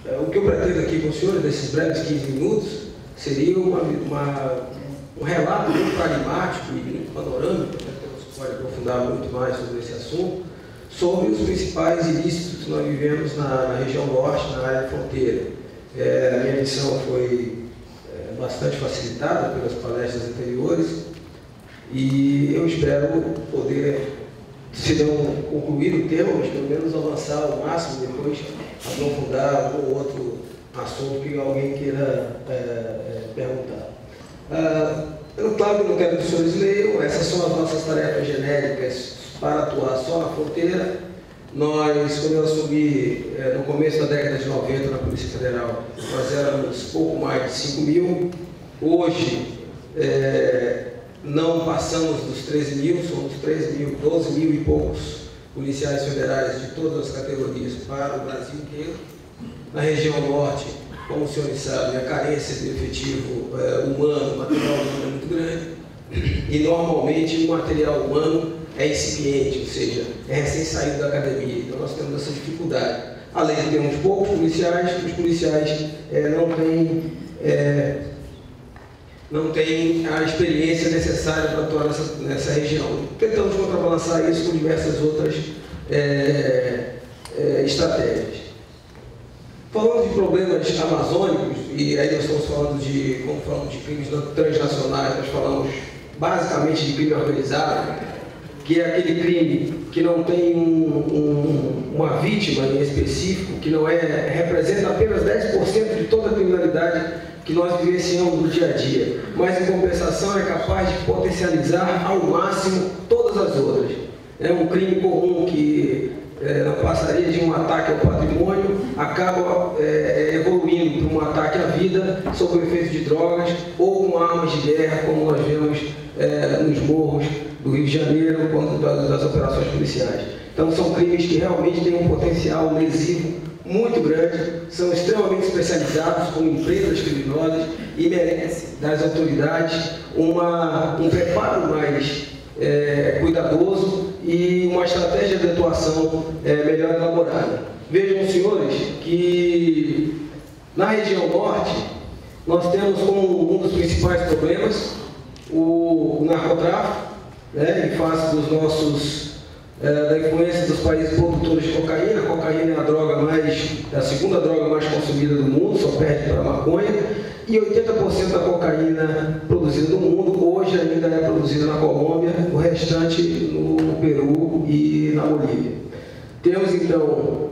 O que eu pretendo aqui com os senhores, nesses breves 15 minutos, seria um relato muito pragmático e muito panorâmico, né, que você pode aprofundar muito mais sobre esse assunto, sobre os principais ilícitos que nós vivemos na região norte, na área de fronteira. A minha missão foi bastante facilitada pelas palestras anteriores e eu espero poder, se não concluir o tema, mas pelo menos avançar ao máximo, depois aprofundar algum outro assunto que alguém queira perguntar. Claro que eu não quero que os senhores leiam, essas são as nossas tarefas genéricas para atuar só na fronteira. Nós, quando eu assumi no começo da década de 90 na Polícia Federal, nós éramos pouco mais de 5 mil. Hoje, não passamos dos 13 mil, somos 13 mil, 12 mil e poucos policiais federais de todas as categorias para o Brasil inteiro. Na região norte, como os senhores sabem, a carência de efetivo humano, material humano é muito grande, e normalmente o material humano é incipiente, ou seja, é recém-saído da academia. Então nós temos essa dificuldade. Além de termos poucos policiais, os policiais não têm a experiência necessária para atuar nessa região. Tentamos contrabalançar isso com diversas outras estratégias. Falando de problemas amazônicos, e aí nós estamos falando como falamos de crimes transnacionais, nós falamos basicamente de crime organizado, que é aquele crime que não tem uma vítima em específico, que não representa apenas 10% de toda a criminalidade que nós vivenciamos no dia a dia, mas em compensação é capaz de potencializar ao máximo todas as outras. É um crime comum que não passaria de um ataque ao patrimônio, acaba evoluindo para um ataque à vida sob o efeito de drogas ou com armas de guerra, como nós vemos nos morros do Rio de Janeiro, quanto das operações policiais. Então são crimes que realmente têm um potencial lesivo muito grande, são extremamente especializados como empresas criminosas e merecem das autoridades um preparo mais cuidadoso e uma estratégia de atuação melhor elaborada. Vejam, senhores, que na região norte nós temos como um dos principais problemas o narcotráfico, em face da influência dos países produtores de cocaína. A cocaína é a segunda droga mais consumida do mundo, só perde para a maconha, e 80% da cocaína produzida no mundo hoje ainda é produzida na Colômbia, o restante no Peru e na Bolívia. Temos então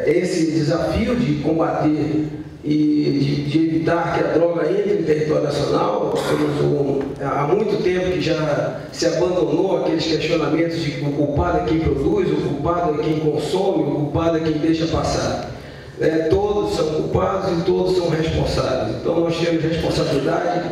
esse desafio de combater e de evitar que a droga entre em território nacional. Há muito tempo que já se abandonou aqueles questionamentos de que o culpado é quem produz, o culpado é quem consome, o culpado é quem deixa passar. Todos são culpados e todos são responsáveis. Então nós temos responsabilidade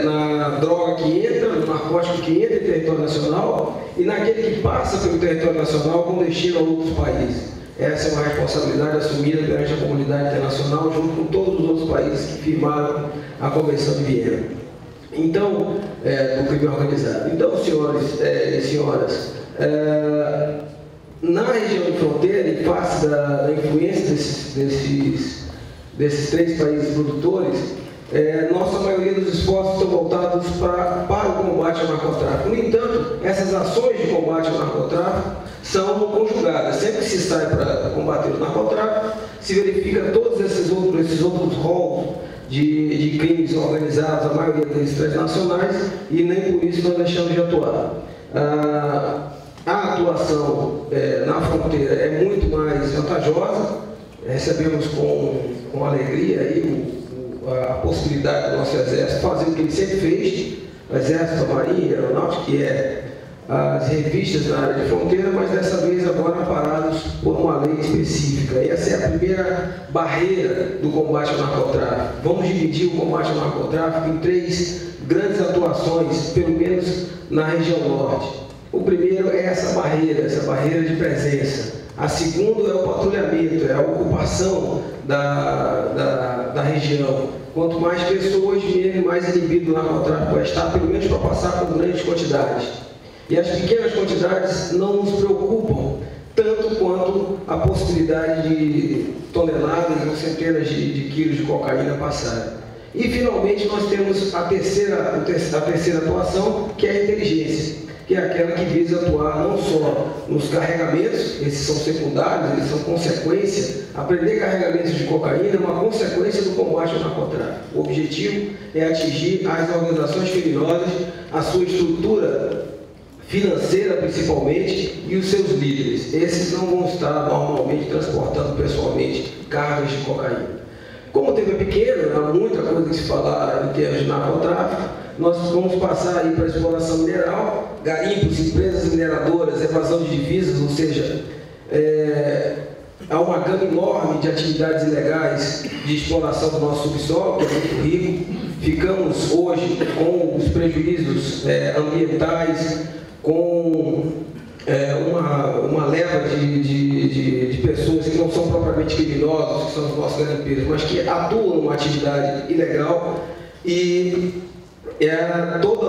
na droga que entra, no narcótico que entra em território nacional e naquele que passa pelo território nacional com destino a outros países. Essa é uma responsabilidade assumida perante a comunidade internacional, junto com todos os outros países que firmaram a Convenção de Viena. Então, do crime organizado. Então, senhores e senhoras, na região de fronteira, em face da influência desses três países produtores, nossa maioria dos esforços estão voltados para o combate ao narcotráfico. No entanto, essas ações de combate ao narcotráfico são conjugadas. Sempre que se sai para combater o narcotráfico, se verifica todos esses outros rolos de crimes organizados, a maioria deles transnacionais, e nem por isso nós deixamos de atuar. A atuação na fronteira é muito mais vantajosa. Recebemos com alegria aí a possibilidade do nosso Exército fazer o que ele sempre fez, o Exército, a Marinha, a Aeronáutica, que as revistas na área de fronteira, mas dessa vez agora amparados por uma lei específica. E essa é a primeira barreira do combate ao narcotráfico. Vamos dividir o combate ao narcotráfico em três grandes atuações, pelo menos na região norte. O primeiro é essa barreira de presença. A segunda é o patrulhamento, é a ocupação da região. Quanto mais pessoas, mais inibido o narcotráfico vai estar, pelo menos para passar por grandes quantidades. E as pequenas quantidades não nos preocupam tanto quanto a possibilidade de toneladas ou centenas de quilos de cocaína passarem. E, finalmente, nós temos a terceira atuação, que é a inteligência, que é aquela que visa atuar não só nos carregamentos, esses são secundários, eles são consequência. Aprender carregamentos de cocaína é uma consequência do combate ao narcotráfico. O objetivo é atingir as organizações criminosas, a sua estrutura financeira principalmente, e os seus líderes. Esses não vão estar normalmente transportando pessoalmente cargas de cocaína. Como o tempo é pequeno, há muita coisa que se falar em termos de narcotráfico, nós vamos passar aí para a exploração mineral, garimpos, empresas mineradoras, evasão de divisas, ou seja, há uma gama enorme de atividades ilegais de exploração do nosso subsolo, que é muito rico. Ficamos hoje com os prejuízos ambientais, com uma leva de pessoas que não são propriamente criminosos, que são os nossos garimpeiros, mas que atuam numa atividade ilegal, e todo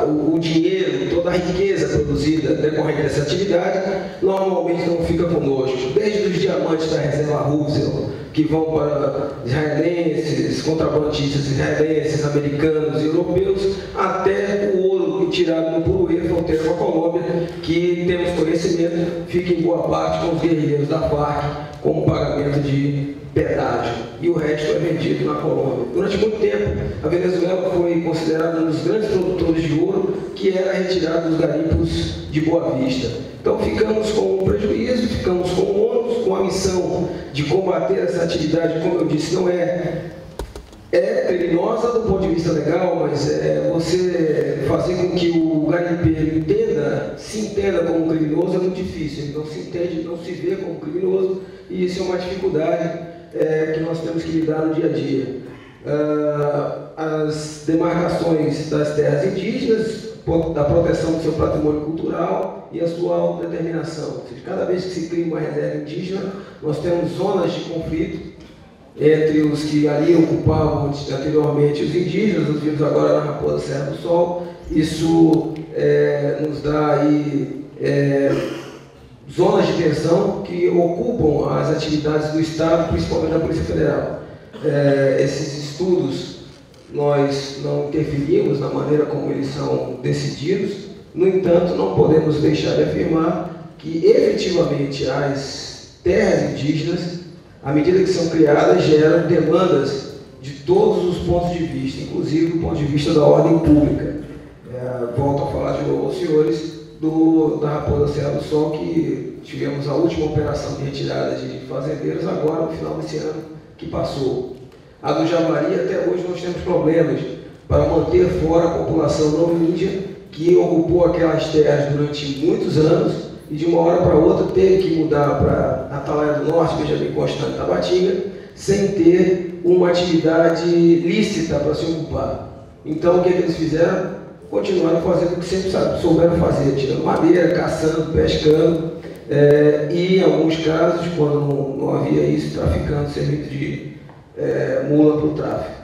o dinheiro, toda a riqueza produzida decorrente dessa atividade normalmente não fica conosco. Desde os diamantes da reserva Roosevelt, que vão para israelenses, contrabandistas israelenses, americanos e europeus, até o ouro tirado no Puruê, fronteira com a Colômbia, que temos conhecimento, fica em boa parte com os guerrilheiros da FARC, como pagamento de pedágio, e o resto é vendido na Colômbia. Durante muito tempo, a Venezuela foi considerada um dos grandes produtores de ouro, que era retirado dos garimpos de Boa Vista. Então ficamos com um prejuízo, ficamos com o ônus, com a missão de combater essa atividade, como eu disse, não é criminosa do ponto de vista legal, mas você fazer com que o garimpeiro se entenda como criminoso é muito difícil. Ele não se entende, não se vê como criminoso, e isso é uma dificuldade que nós temos que lidar no dia a dia. As demarcações das terras indígenas, da proteção do seu patrimônio cultural e a sua autodeterminação. Ou seja, cada vez que se cria uma reserva indígena, nós temos zonas de conflito entre os que ali ocupavam anteriormente os indígenas, os vivos agora na Raposa Serra do Sol. Isso nos dá aí zonas de tensão que ocupam as atividades do Estado, principalmente da Polícia Federal. Esses estudos nós não interferimos na maneira como eles são decididos. No entanto, não podemos deixar de afirmar que efetivamente as terras indígenas, à medida que são criadas, geram demandas de todos os pontos de vista, inclusive do ponto de vista da ordem pública. Volto a falar de novo aos senhores da Raposa Serra do Sol, que tivemos a última operação de retirada de fazendeiros agora no final desse ano que passou. A do Javari, até hoje nós temos problemas para manter fora a população não índia, que ocupou aquelas terras durante muitos anos e de uma hora para outra teve que mudar para Atalaia do Norte, Benjamin Constant, Tabatinga, sem ter uma atividade lícita para se ocupar. Então, o que eles fizeram? Continuaram fazendo o que sempre souberam fazer, tirando madeira, caçando, pescando, e em alguns casos, quando não havia isso, traficando, servindo de mula para o tráfico.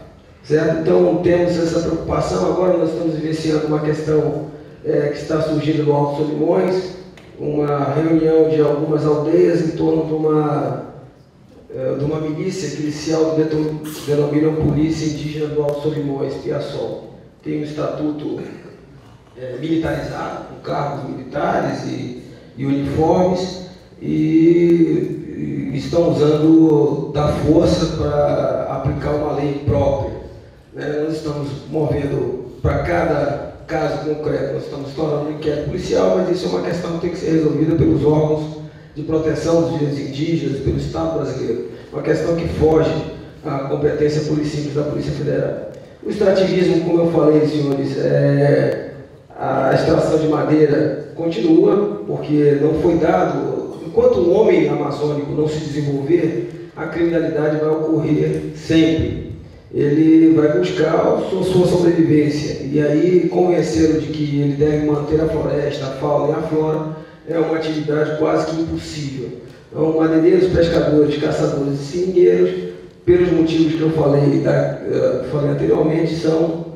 Certo? Então, temos essa preocupação. Agora nós estamos vivenciando uma questão que está surgindo no Alto Solimões, uma reunião de algumas aldeias em torno de uma milícia que eles se autodenominam Polícia Indígena do Alto Solimões, PIASSOL. Tem um estatuto militarizado, com cargos militares e uniformes, e estão usando da força para aplicar uma lei própria. Nós estamos movendo para cada caso concreto, nós estamos tornando um inquérito policial, mas isso é uma questão que tem que ser resolvida pelos órgãos de proteção dos direitos indígenas, pelo Estado brasileiro. Uma questão que foge à competência simples da Polícia Federal. O extrativismo, como eu falei, senhores, a extração de madeira continua, porque não foi dado. Enquanto o homem amazônico não se desenvolver, a criminalidade vai ocorrer sempre. Ele vai buscar sua sobrevivência, e aí convencê-lo de que ele deve manter a floresta, a fauna e a flora é uma atividade quase que impossível. Então, madeireiros, pescadores, caçadores e seringueiros, pelos motivos que eu falei anteriormente, são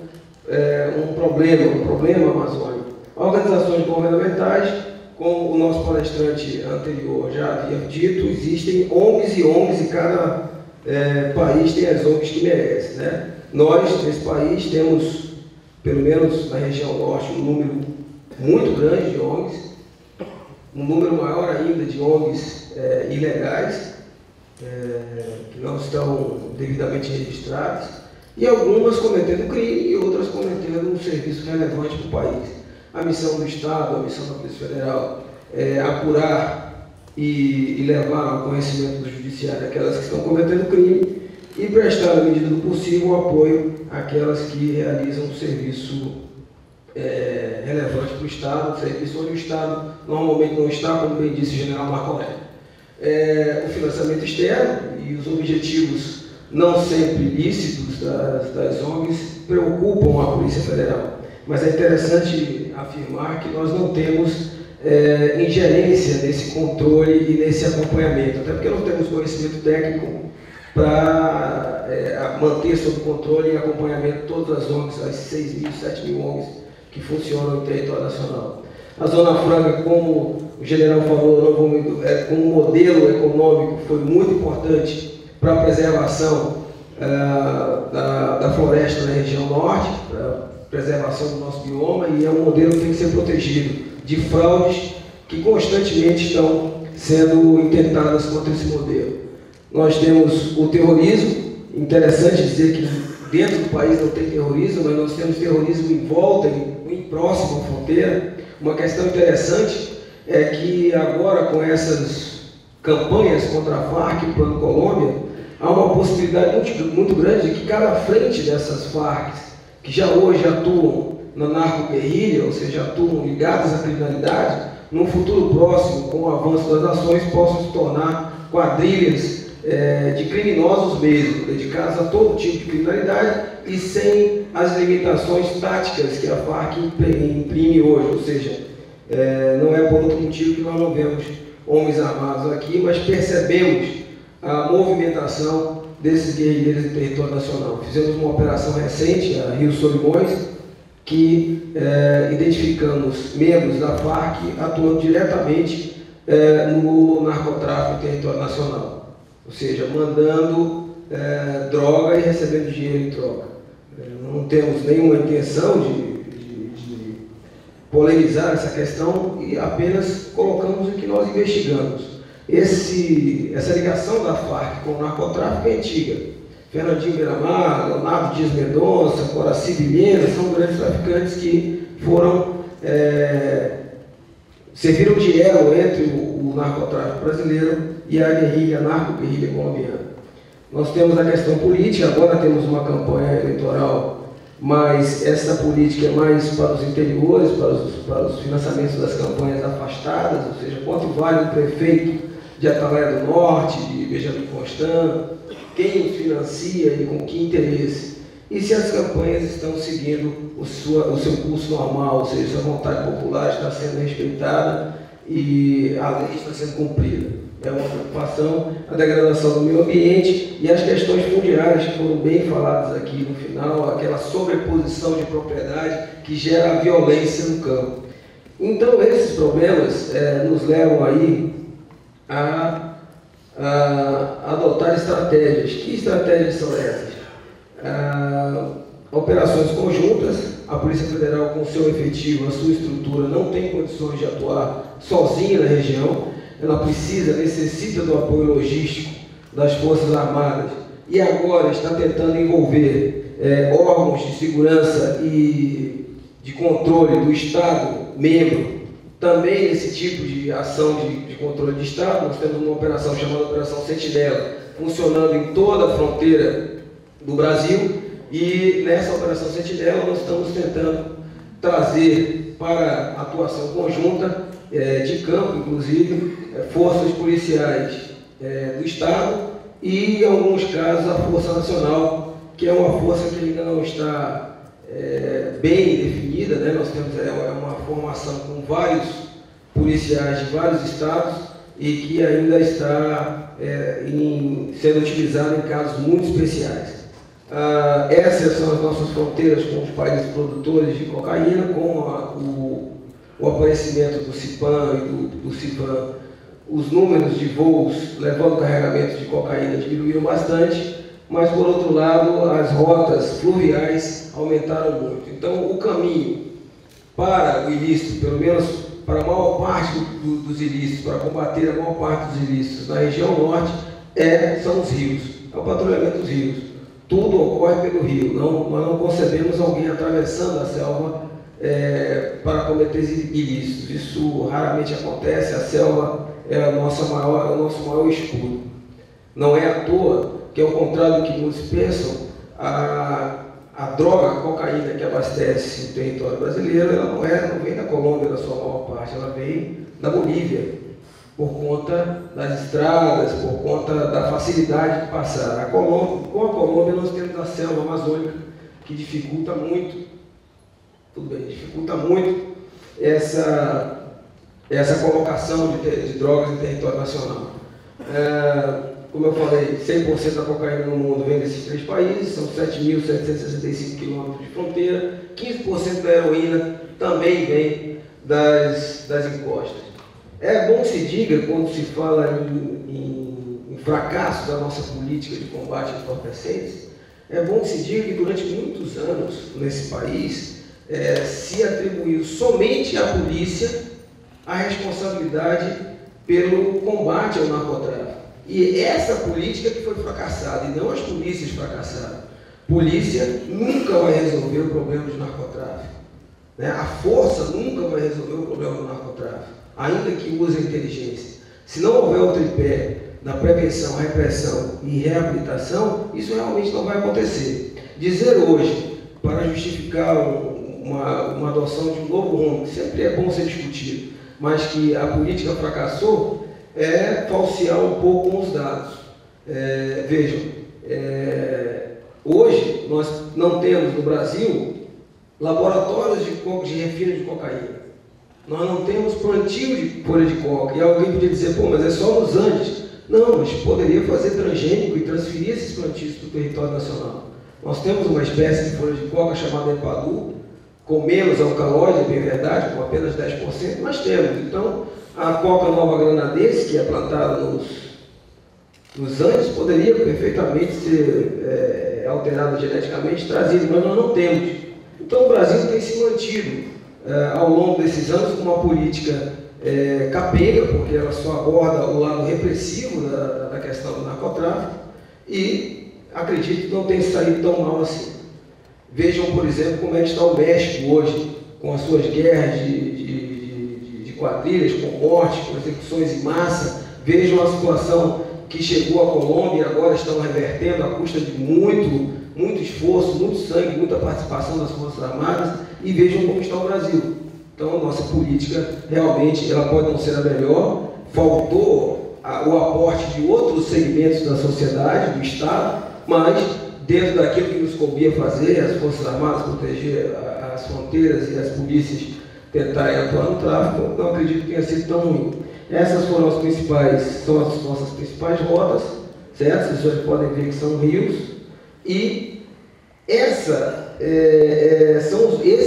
um problema amazônico. Organizações governamentais como o nosso palestrante anterior já havia dito, existem ONGs e ONGs e cada país tem as ONGs que merece, né? Nós, nesse país, temos, pelo menos na região norte, um número muito grande de ONGs, um número maior ainda de ONGs ilegais, que não estão devidamente registradas, e algumas cometendo crime e outras cometendo um serviço relevante para o país. A missão do Estado, a missão da Polícia Federal é apurar e levar ao conhecimento do Judiciário aquelas que estão cometendo crime e prestar, na medida do possível, o apoio àquelas que realizam um serviço relevante para o Estado, um serviço onde o Estado normalmente não está, como bem disse o general Marco Aurélio. O financiamento externo e os objetivos não sempre lícitos das ONGs preocupam a Polícia Federal. Mas é interessante afirmar que nós não temos ingerência nesse controle e nesse acompanhamento, até porque não temos conhecimento técnico para manter sob controle e acompanhamento todas as ONGs, as 6.000, 7.000 ONGs que funcionam no território nacional. A Zona Franca, como o general falou, como modelo econômico, foi muito importante para a preservação da floresta na região norte, para a preservação do nosso bioma, e é um modelo que tem que ser protegido de fraudes que constantemente estão sendo intentadas contra esse modelo. Nós temos o terrorismo, interessante dizer que dentro do país não tem terrorismo, mas nós temos terrorismo em volta, em próximo à fronteira. Uma questão interessante é que agora, com essas campanhas contra a Farc e o Plano Colômbia, há uma possibilidade muito grande de que cada frente dessas Farc, que já hoje atuam na narco-guerrilha, ou seja, atuam ligadas à criminalidade, num futuro próximo, com o avanço das ações, possam se tornar quadrilhas de criminosos mesmo, dedicados a todo tipo de criminalidade e sem as limitações táticas que a Farc imprime hoje, ou seja, não é por outro motivo que nós não vemos homens armados aqui, mas percebemos a movimentação desses guerrilheiros em território nacional. Fizemos uma operação recente, a Rio Solimões, que identificamos membros da Farc atuando diretamente no narcotráfico em território nacional. Ou seja, mandando droga e recebendo dinheiro em troca. Não temos nenhuma intenção de polemizar essa questão e apenas colocamos o que nós investigamos. Essa ligação da Farc com o narcotráfico é antiga. Fernandinho Beiramar, Leonardo Dias Mendonça, Coraci Vilhena são grandes traficantes que serviram de elo entre o narcotráfico brasileiro e a guerrilha, narco-guerrilha colombiana. Nós temos a questão política, agora temos uma campanha eleitoral, mas essa política é mais para os interiores, para os financiamentos das campanhas afastadas, ou seja, quanto vale o prefeito de Atalaia do Norte, de Benjamin Constant, quem os financia e com que interesse, e se as campanhas estão seguindo o seu curso normal, ou seja, se a vontade popular está sendo respeitada e a lei está sendo cumprida. É uma preocupação, a degradação do meio ambiente e as questões fundiárias que foram bem faladas aqui no final, aquela sobreposição de propriedade que gera a violência no campo. Então, esses problemas nos levam aí a adotar estratégias. Que estratégias são essas? Operações conjuntas. A Polícia Federal, com o seu efetivo, a sua estrutura, não tem condições de atuar sozinha na região. Ela necessita do apoio logístico das Forças Armadas e agora está tentando envolver órgãos de segurança e de controle do Estado membro também nesse tipo de ação de controle de Estado. Nós temos uma operação chamada Operação Sentinela, funcionando em toda a fronteira do Brasil, e nessa Operação Sentinela nós estamos tentando trazer para atuação conjunta de campo, inclusive, forças policiais do Estado e, em alguns casos, a Força Nacional, que é uma força que ainda não está bem definida, né? Nós temos uma formação com vários policiais de vários estados e que ainda está sendo utilizada em casos muito especiais. Essas são as nossas fronteiras com os países produtores de cocaína, com o aparecimento do CIPAM e do CIPAM, os números de voos levando carregamento de cocaína diminuíram bastante, mas, por outro lado, as rotas fluviais aumentaram muito. Então, o caminho para o ilícito, pelo menos para a maior parte dos ilícitos, para combater a maior parte dos ilícitos na região norte, são os rios, é o patrulhamento dos rios. Tudo ocorre pelo rio, nós não concebemos alguém atravessando a selva para cometer ilícitos. Isso raramente acontece, a selva é o nosso maior escudo. Não é à toa que, ao contrário do que muitos pensam, a droga, a cocaína que abastece o território brasileiro, ela não vem da Colômbia na sua maior parte, ela vem da Bolívia, por conta das estradas, por conta da facilidade de passar. Com a Colômbia nós temos a selva amazônica, que dificulta muito, dificulta muito essa colocação de drogas em território nacional. Como eu falei, 100% da cocaína no mundo vem desses 3 países, são 7.765 quilômetros de fronteira, 15% da heroína também vem das encostas. É bom que se diga, quando se fala em fracasso da nossa política de combate a entorpecentes, é bom que se diga que durante muitos anos nesse país se atribuiu somente à polícia a responsabilidade pelo combate ao narcotráfico. E essa política que foi fracassada, e não as polícias fracassaram. Polícia nunca vai resolver o problema do narcotráfico. A força nunca vai resolver o problema do narcotráfico, ainda que use a inteligência. Se não houver o tripé da prevenção, repressão e reabilitação, isso realmente não vai acontecer. Dizer hoje, para justificar uma adoção de um novo rumo, sempre é bom ser discutido, mas que a política fracassou, é falsear um pouco com os dados. Vejam, hoje nós não temos no Brasil laboratórios de refino de cocaína. Nós não temos plantio de folha de coca. E alguém podia dizer, pô, mas é só nos Andes. Não, mas poderia fazer transgênico e transferir esses plantios para o território nacional. Nós temos uma espécie de folha de coca chamada Epadu, com menos alcalóide, é bem verdade, com apenas 10%, mas temos. Então, a coca nova granadense, que é plantada nos Andes, poderia perfeitamente ser alterada geneticamente, trazida, mas nós não temos. Então, o Brasil tem se mantido ao longo desses anos com uma política capenga, porque ela só aborda o lado repressivo da questão do narcotráfico, e acredito que não tem saído tão mal assim. Vejam, por exemplo, como é que está o México hoje, com as suas guerras de quadrilhas, com morte, com execuções em massa. Vejam a situação que chegou à Colômbia e agora estão revertendo à custa de muito esforço, muito sangue, muita participação das Forças Armadas, e vejam como está o Brasil. Então, a nossa política, realmente, ela pode não ser a melhor, faltou o aporte de outros segmentos da sociedade, do Estado, mas, dentro daquilo que nos coubia fazer, as Forças Armadas proteger as fronteiras e as polícias tentarem atuar no tráfico, não acredito que tenha sido tão ruim. Essas foram as nossas principais rotas, certo? Vocês podem ver que são rios, e esses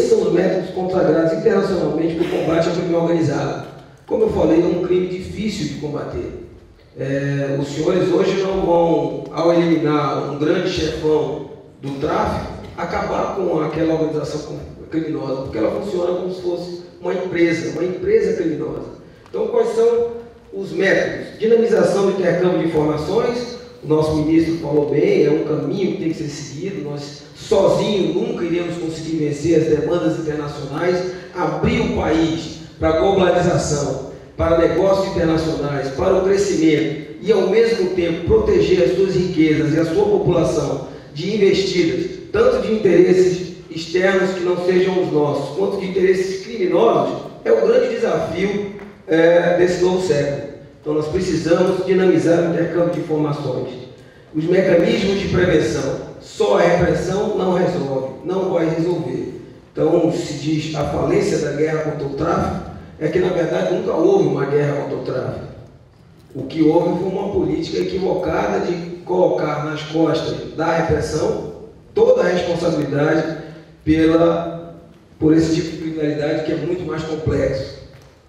são os métodos consagrados internacionalmente para o combate ao crime organizado. Como eu falei, é um crime difícil de combater. Os senhores hoje não vão, ao eliminar um grande chefão do tráfico, acabar com aquela organização criminosa, porque ela funciona como se fosse uma empresa criminosa. Então, quais são os métodos? Dinamização do intercâmbio de informações. O nosso ministro falou bem, é um caminho que tem que ser seguido. Nós sozinhos nunca iremos conseguir vencer as demandas internacionais. Abrir o país para a globalização, para negócios internacionais, para o crescimento e, ao mesmo tempo, proteger as suas riquezas e a sua população de investidas, tanto de interesses externos que não sejam os nossos, quanto de interesses criminosos, é o grande desafio desse novo século. Então, nós precisamos dinamizar o intercâmbio de informações. Os mecanismos de prevenção, só a repressão não resolve, não vai resolver. Então, se diz a falência da guerra contra o tráfico, é que, na verdade, nunca houve uma guerra contra o tráfico. O que houve foi uma política equivocada de colocar nas costas da repressão toda a responsabilidade por esse tipo de criminalidade que é muito mais complexo.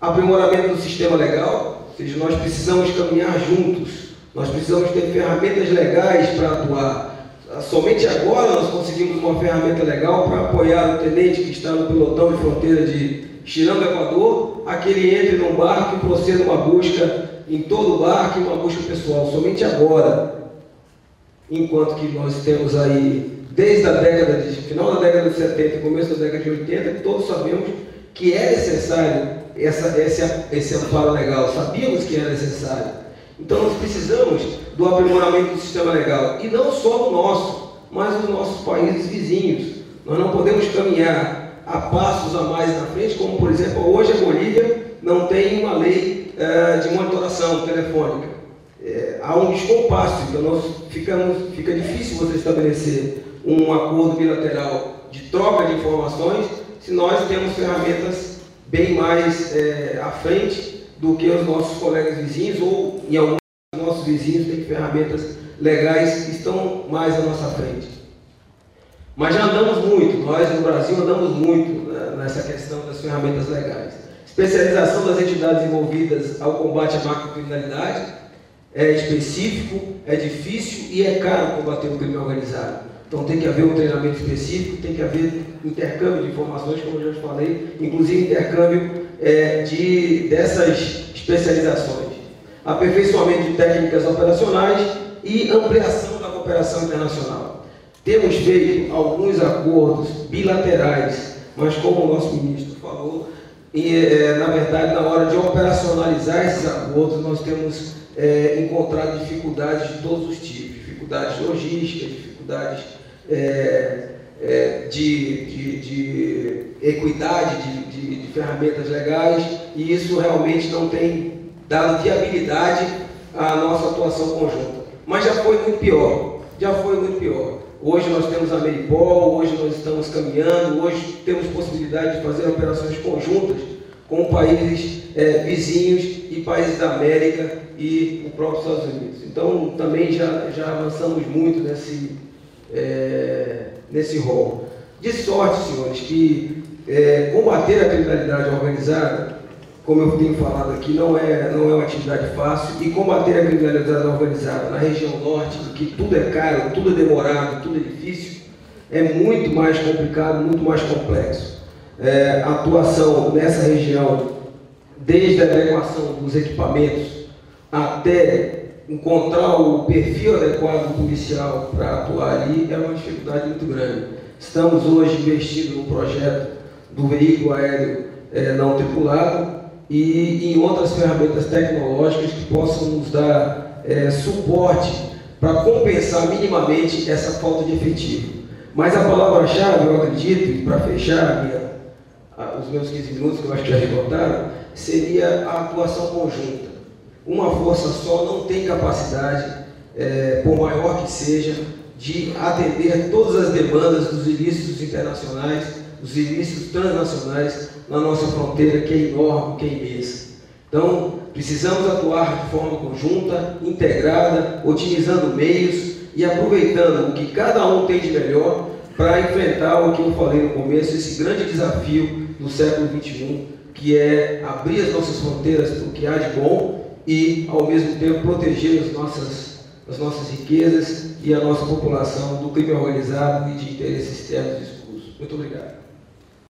Aprimoramento do sistema legal, ou seja, nós precisamos caminhar juntos, nós precisamos ter ferramentas legais para atuar. Somente agora nós conseguimos uma ferramenta legal para apoiar o tenente que está no pelotão de fronteira de Xiranga, Equador, a que ele entre num barco e proceda uma busca em todo o barco, uma busca pessoal, somente agora. Enquanto que nós temos aí, desde a final da década de 70 e começo da década de 80, que todos sabemos que é necessário esse amparo legal, sabíamos que era necessário. Então nós precisamos do aprimoramento do sistema legal, e não só o nosso, mas dos nossos países vizinhos. Nós não podemos caminhar a passos a mais na frente, como por exemplo, hoje a Bolívia não tem uma lei de monitoração telefônica. Há um descompasso, então fica difícil você estabelecer um acordo bilateral de troca de informações se nós temos ferramentas bem mais à frente do que os nossos colegas vizinhos, ou em alguns dos nossos vizinhos têm ferramentas legais que estão mais à nossa frente. Mas já andamos muito, nós no Brasil andamos muito nessa questão das ferramentas legais. Especialização das entidades envolvidas ao combate à macrocriminalidade é específico, é difícil e é caro combater o crime organizado. Então tem que haver um treinamento específico, tem que haver intercâmbio de informações, como eu já falei, inclusive intercâmbio dessas especializações. Aperfeiçoamento de técnicas operacionais e ampliação da cooperação internacional. Temos feito alguns acordos bilaterais, mas como o nosso ministro falou, na verdade, na hora de operacionalizar esses acordos, nós temos encontrado dificuldades de todos os tipos, dificuldades logísticas, dificuldades de equidade de ferramentas legais, e isso realmente não tem dado viabilidade à nossa atuação conjunta. Mas já foi muito pior, Hoje nós temos a Meripol, hoje nós estamos caminhando, hoje temos possibilidade de fazer operações conjuntas com países vizinhos e países da América e o próprio Estados Unidos. Então, também já avançamos muito nesse rol. De sorte, senhores, que combater a criminalidade organizada, como eu tenho falado aqui, não é uma atividade fácil, e combater a criminalidade organizada na região norte, em que tudo é caro, tudo é demorado, tudo é difícil, é muito mais complicado, muito mais complexo. A atuação nessa região, desde a adequação dos equipamentos até encontrar o perfil adequado do policial para atuar ali, é uma dificuldade muito grande. Estamos hoje investindo no projeto do veículo aéreo não tripulado e em outras ferramentas tecnológicas que possam nos dar suporte para compensar minimamente essa falta de efetivo. Mas a palavra-chave, eu acredito, e para fechar os meus 15 minutos, que eu acho que já esgotaram, seria a atuação conjunta. Uma força só não tem capacidade, por maior que seja, de atender todas as demandas dos ilícitos internacionais, dos ilícitos transnacionais na nossa fronteira, que é enorme, que é imensa. Então, precisamos atuar de forma conjunta, integrada, otimizando meios e aproveitando o que cada um tem de melhor para enfrentar o que eu falei no começo, esse grande desafio do século XXI, que é abrir as nossas fronteiras para o que há de bom e, ao mesmo tempo, proteger as nossas riquezas e a nossa população do crime organizado e de interesses externos e escusos. Muito obrigado.